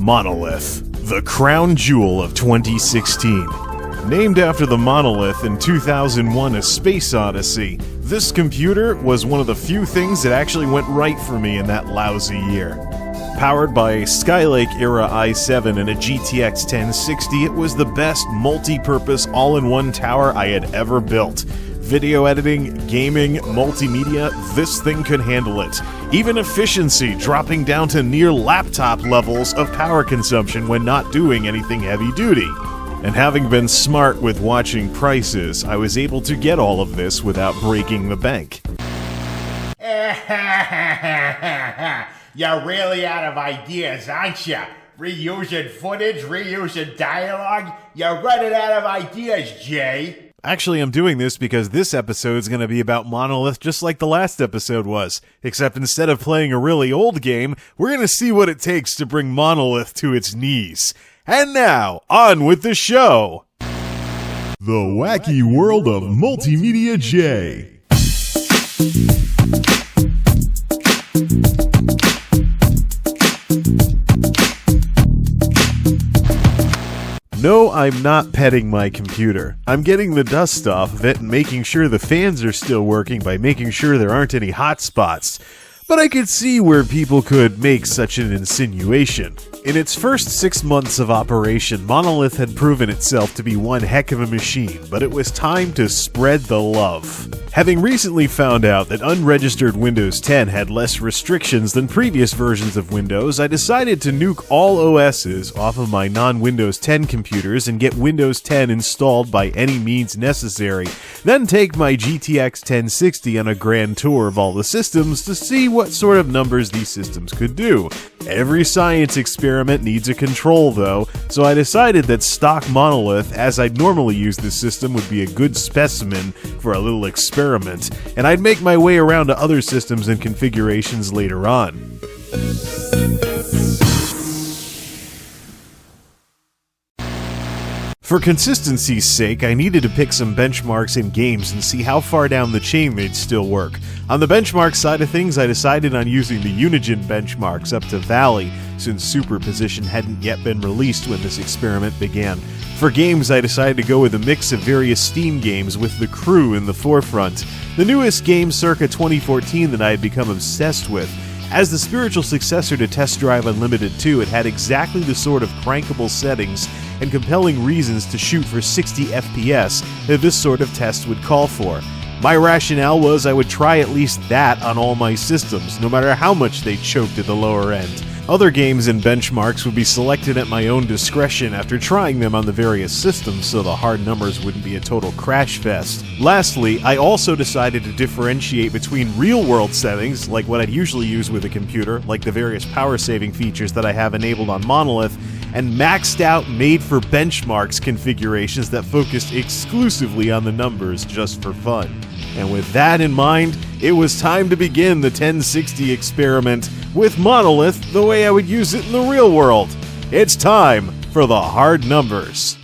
Monolith, the crown jewel of 2016. Named after the Monolith in 2001: A Space Odyssey, this computer was one of the few things that actually went right for me in that lousy year. Powered by a Skylake-era i7 and a GTX 1060, it was the best multi-purpose all-in-one tower I had ever built. Video editing, gaming, multimedia, this thing could handle it. Even efficiency, dropping down to near laptop levels of power consumption when not doing anything heavy-duty. And having been smart with watching prices, I was able to get all of this without breaking the bank. You're really out of ideas, aren't you? Reusing footage, reusing dialogue? You're running out of ideas, Jay. Actually, I'm doing this because this episode is going to be about Monolith just like the last episode was. Except instead of playing a really old game, we're going to see what it takes to bring Monolith to its knees. And now, on with the show! The Wacky World of MultimediaJay. No, I'm not petting my computer. I'm getting the dust off of it and making sure the fans are still working by making sure there aren't any hot spots. But I could see where people could make such an insinuation. In its first 6 months of operation, Monolith had proven itself to be one heck of a machine, but it was time to spread the love. Having recently found out that unregistered Windows 10 had less restrictions than previous versions of Windows, I decided to nuke all OSs off of my non-Windows 10 computers and get Windows 10 installed by any means necessary, then take my GTX 1060 on a grand tour of all the systems to see what sort of numbers these systems could do. Every science experiment needs a control though, so I decided that stock Monolith, as I'd normally use this system, would be a good specimen for a little experiment, and I'd make my way around to other systems and configurations later on. For consistency's sake, I needed to pick some benchmarks in games and see how far down the chain they'd still work. On the benchmark side of things, I decided on using the Unigine benchmarks up to Valley, since Superposition hadn't yet been released when this experiment began. For games, I decided to go with a mix of various Steam games with The Crew in the forefront, the newest game circa 2014 that I had become obsessed with. As the spiritual successor to Test Drive Unlimited 2, it had exactly the sort of crankable settings and compelling reasons to shoot for 60 FPS that this sort of test would call for. My rationale was I would try at least that on all my systems, no matter how much they choked at the lower end. Other games and benchmarks would be selected at my own discretion after trying them on the various systems so the hard numbers wouldn't be a total crash fest. Lastly, I also decided to differentiate between real-world settings, like what I'd usually use with a computer, like the various power-saving features that I have enabled on Monolith, and maxed out made-for-benchmarks configurations that focused exclusively on the numbers just for fun. And with that in mind, it was time to begin the 1060 experiment with Monolith the way I would use it in the real world. It's time for the hard numbers.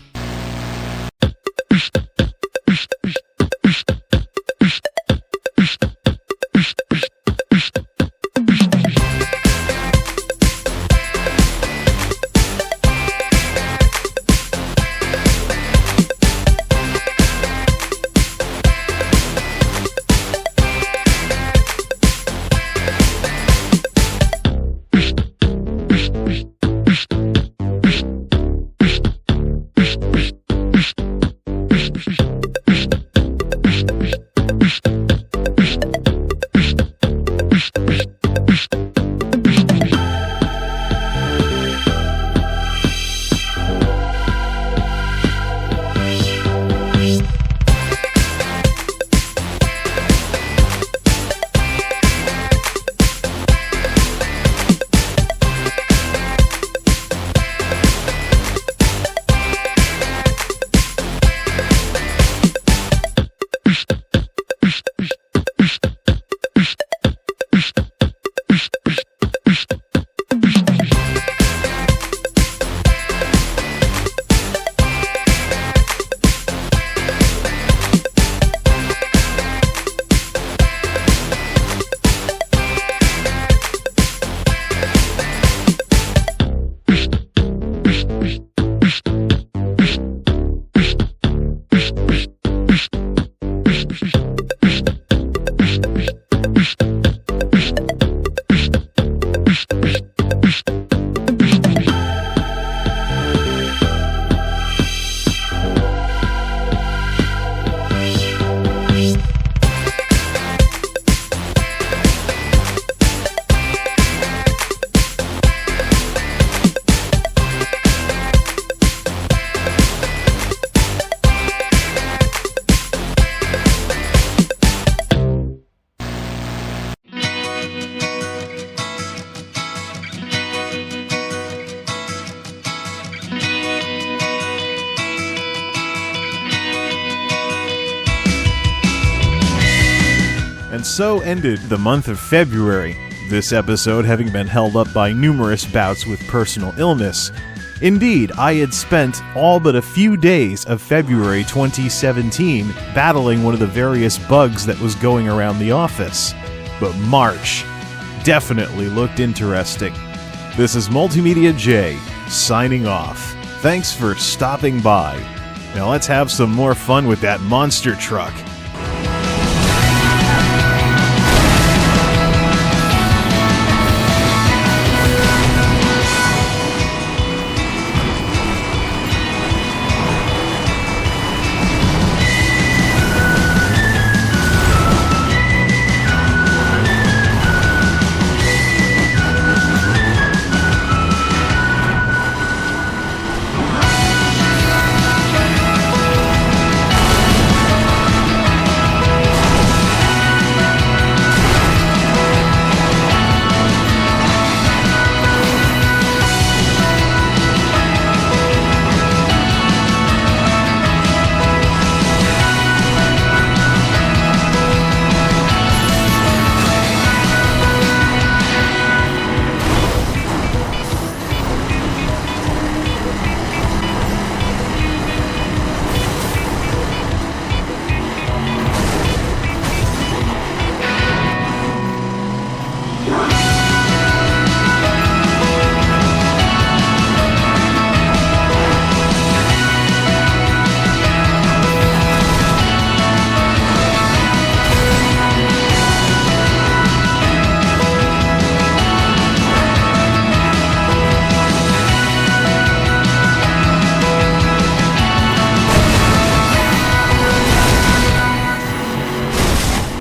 so ended the month of February, this episode having been held up by numerous bouts with personal illness. Indeed, I had spent all but a few days of February 2017 battling one of the various bugs that was going around the office. But March definitely looked interesting. This is MultimediaJay signing off. Thanks for stopping by. Now let's have some more fun with that monster truck.